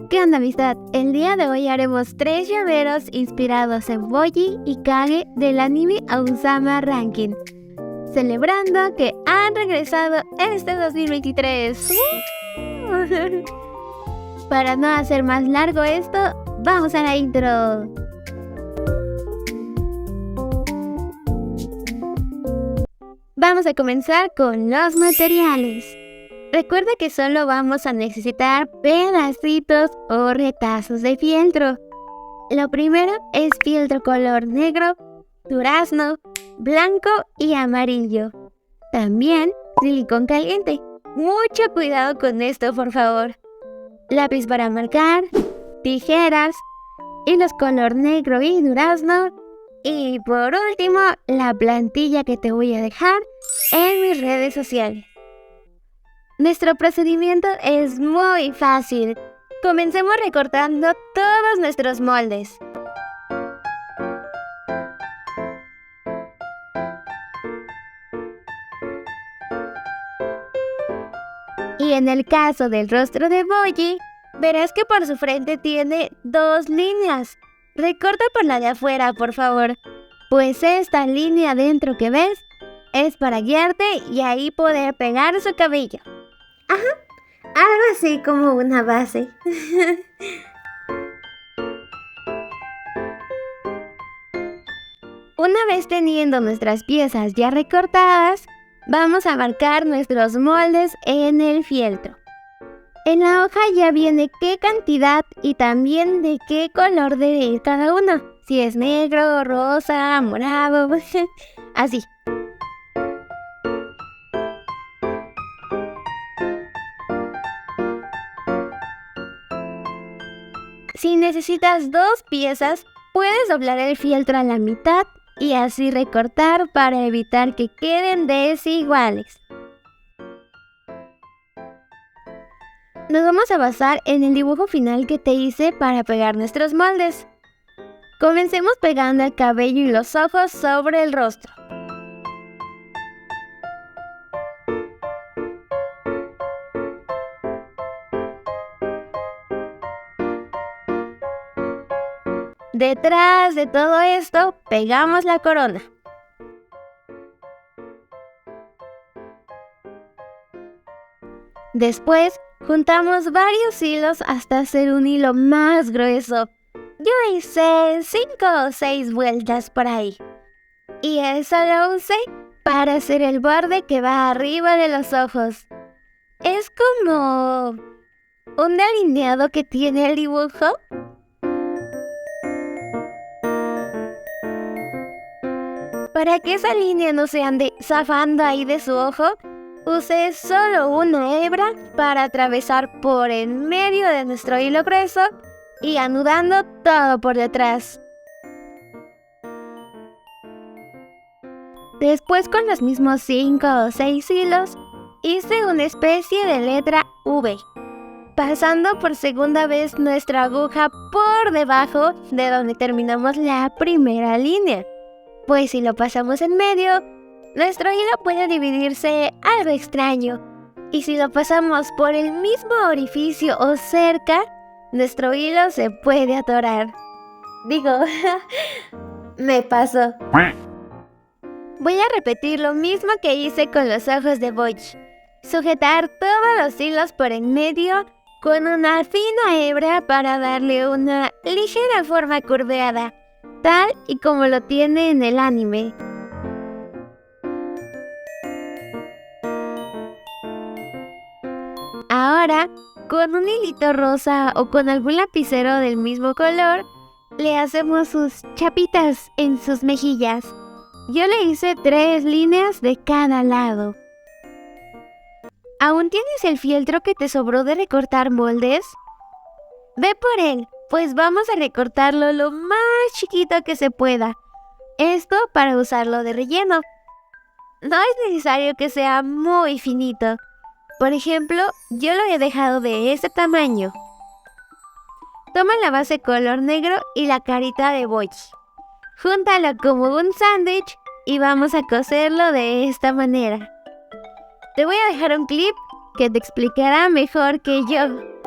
¿Qué onda, amistad? El día de hoy haremos 3 llaveros inspirados en Boji y Kage del anime Ausama Ranking, celebrando que han regresado este 2023. Para no hacer más largo esto, vamos a la intro. Vamos a comenzar con los materiales. Recuerda que solo vamos a necesitar pedacitos o retazos de fieltro. Lo primero es fieltro color negro, durazno, blanco y amarillo. También silicón caliente. Mucho cuidado con esto, por favor. Lápiz para marcar, tijeras, hilos color negro y durazno. Y por último, la plantilla que te voy a dejar en mis redes sociales. Nuestro procedimiento es muy fácil. Comencemos recortando todos nuestros moldes. Y en el caso del rostro de Boji, verás que por su frente tiene 2 líneas. Recorta por la de afuera, por favor, pues esta línea adentro que ves es para guiarte y ahí poder pegar su cabello. Ajá, algo así como una base. Una vez teniendo nuestras piezas ya recortadas, vamos a marcar nuestros moldes en el fieltro. En la hoja ya viene qué cantidad y también de qué color debe ir cada uno. Si es negro, rosa, morado, así. Si necesitas 2 piezas, puedes doblar el fieltro a la mitad y así recortar para evitar que queden desiguales. Nos vamos a basar en el dibujo final que te hice para pegar nuestros moldes. Comencemos pegando el cabello y los ojos sobre el rostro. Detrás de todo esto, pegamos la corona. Después, juntamos varios hilos hasta hacer un hilo más grueso. Yo hice 5 o 6 vueltas por ahí. Y eso lo usé para hacer el borde que va arriba de los ojos. Es como un delineado que tiene el dibujo. Para que esa línea no se ande zafando ahí de su ojo, usé solo una hebra para atravesar por en medio de nuestro hilo grueso y anudando todo por detrás. Después, con los mismos 5 o 6 hilos, hice una especie de letra V, pasando por segunda vez nuestra aguja por debajo de donde terminamos la primera línea. Pues si lo pasamos en medio, nuestro hilo puede dividirse algo extraño. Y si lo pasamos por el mismo orificio o cerca, nuestro hilo se puede atorar. Digo, me pasó. Voy a repetir lo mismo que hice con los ojos de Boji. Sujetar todos los hilos por en medio con una fina hebra para darle una ligera forma curveada, tal y como lo tiene en el anime. Ahora, con un hilito rosa o con algún lapicero del mismo color, le hacemos sus chapitas en sus mejillas. Yo le hice 3 líneas de cada lado. ¿Aún tienes el fieltro que te sobró de recortar moldes? Ve por él, pues vamos a recortarlo lo más chiquito que se pueda. Esto para usarlo de relleno. No es necesario que sea muy finito. Por ejemplo, yo lo he dejado de este tamaño. Toma la base color negro y la carita de Boji. Júntalo como un sándwich y vamos a coserlo de esta manera. Te voy a dejar un clip que te explicará mejor que yo.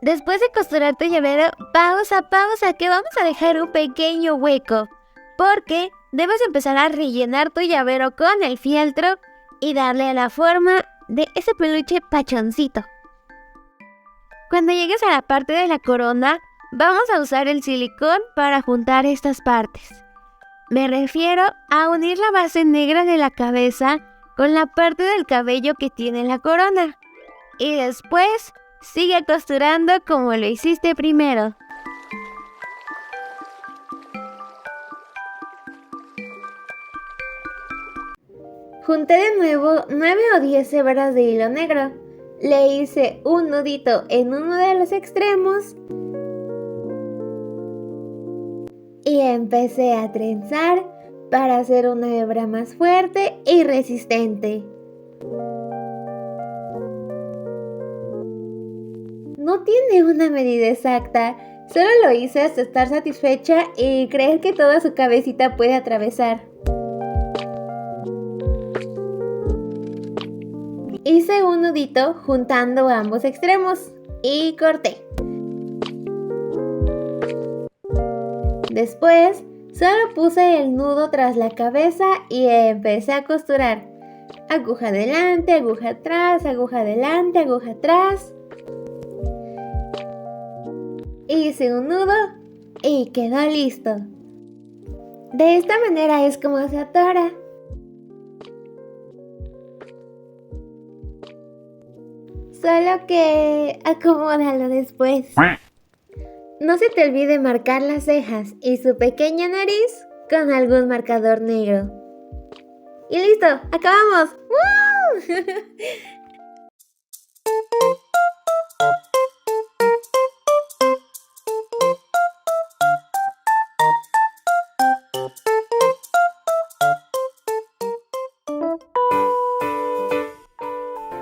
Después de costurar tu llavero, pausa, que vamos a dejar un pequeño hueco, porque debes empezar a rellenar tu llavero con el fieltro y darle la forma de ese peluche pachoncito. Cuando llegues a la parte de la corona, vamos a usar el silicón para juntar estas partes. Me refiero a unir la base negra de la cabeza con la parte del cabello que tiene la corona. Y después sigue costurando como lo hiciste primero. Junté de nuevo 9 o 10 hebras de hilo negro. Le hice un nudito en uno de los extremos y empecé a trenzar para hacer una hebra más fuerte y resistente. No tiene una medida exacta, solo lo hice hasta estar satisfecha y creer que toda su cabecita puede atravesar. Hice un nudito juntando ambos extremos y corté. Después, solo puse el nudo tras la cabeza y empecé a costurar. Aguja adelante, aguja atrás, aguja adelante, aguja atrás. Hice un nudo y quedó listo. De esta manera es como se atora. Solo que acomódalo después. No se te olvide marcar las cejas y su pequeña nariz con algún marcador negro. ¡Y listo! ¡Acabamos! ¡Woo!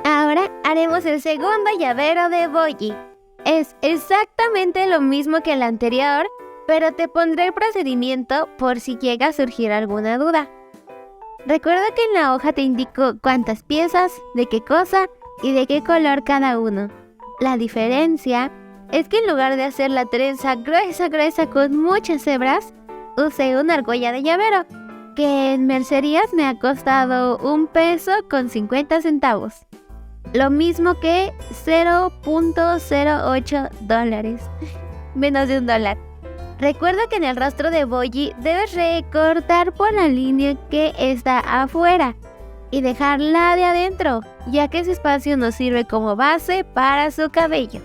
Ahora haremos el segundo llavero de Boyi. Es exactamente lo mismo que el anterior, pero te pondré el procedimiento por si llega a surgir alguna duda. Recuerda que en la hoja te indico cuántas piezas, de qué cosa y de qué color cada uno. La diferencia es que en lugar de hacer la trenza gruesa con muchas hebras, usé una argolla de llavero, que en mercerías me ha costado $1.50. Lo mismo que $0.08. Menos de $1. Recuerda que en el rostro de Boyi debes recortar por la línea que está afuera y dejarla de adentro, ya que ese espacio nos sirve como base para su cabello.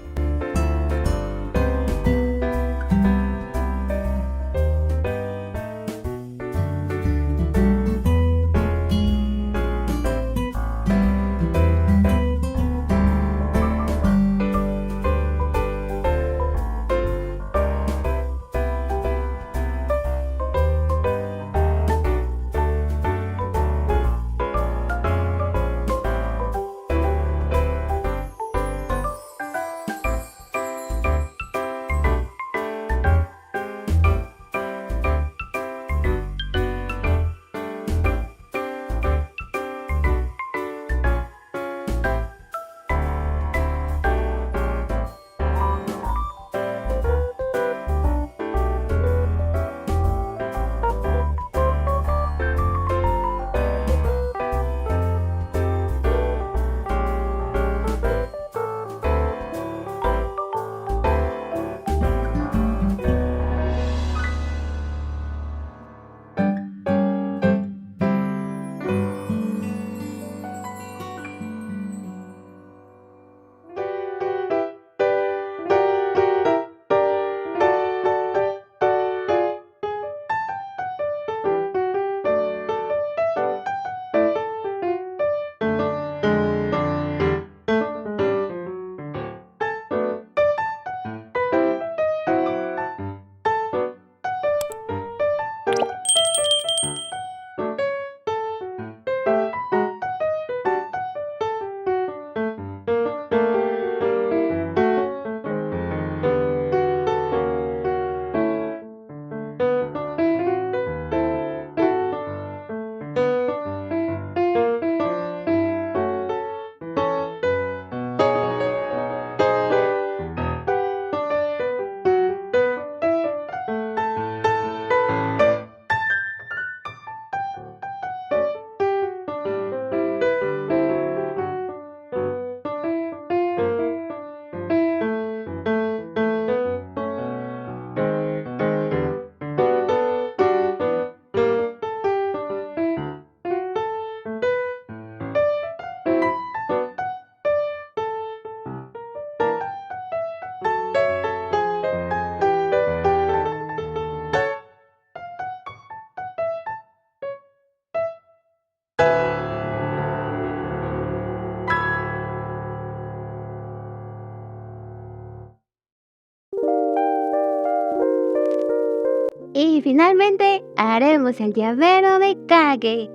Y finalmente haremos el llavero de Kage.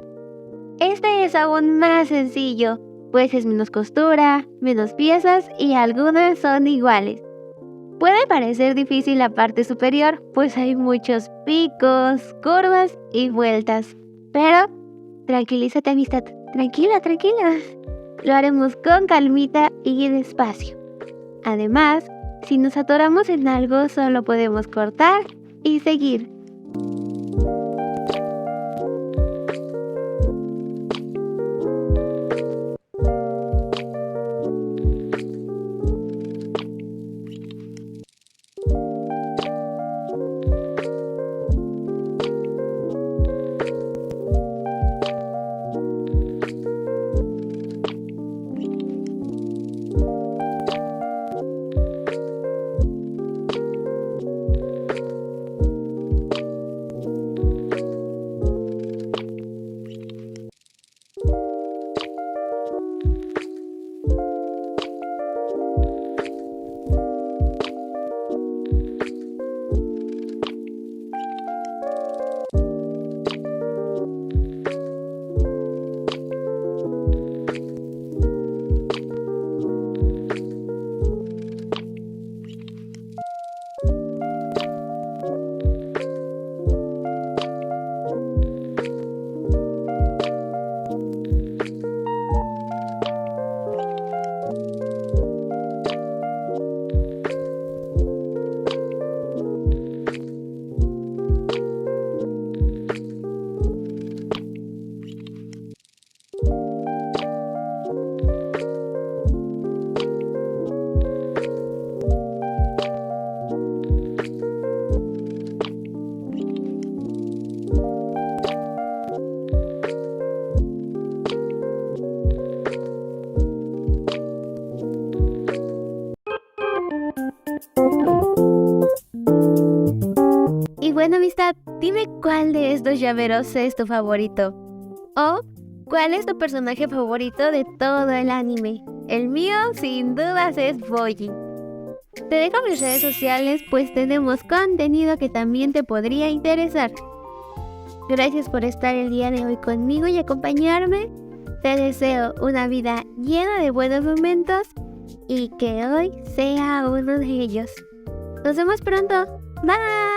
Este es aún más sencillo, pues es menos costura, menos piezas y algunas son iguales. Puede parecer difícil la parte superior, pues hay muchos picos, curvas y vueltas. Pero tranquilízate, amistad, tranquila. Lo haremos con calmita y despacio. Además, si nos atoramos en algo, solo podemos cortar y seguir. Y bueno, amistad, dime cuál de estos llaveros es tu favorito. O cuál es tu personaje favorito de todo el anime. El mío, sin dudas, es Boji. Te dejo mis redes sociales, pues tenemos contenido que también te podría interesar. Gracias por estar el día de hoy conmigo y acompañarme. Te deseo una vida llena de buenos momentos y que hoy sea uno de ellos. Nos vemos pronto. Bye.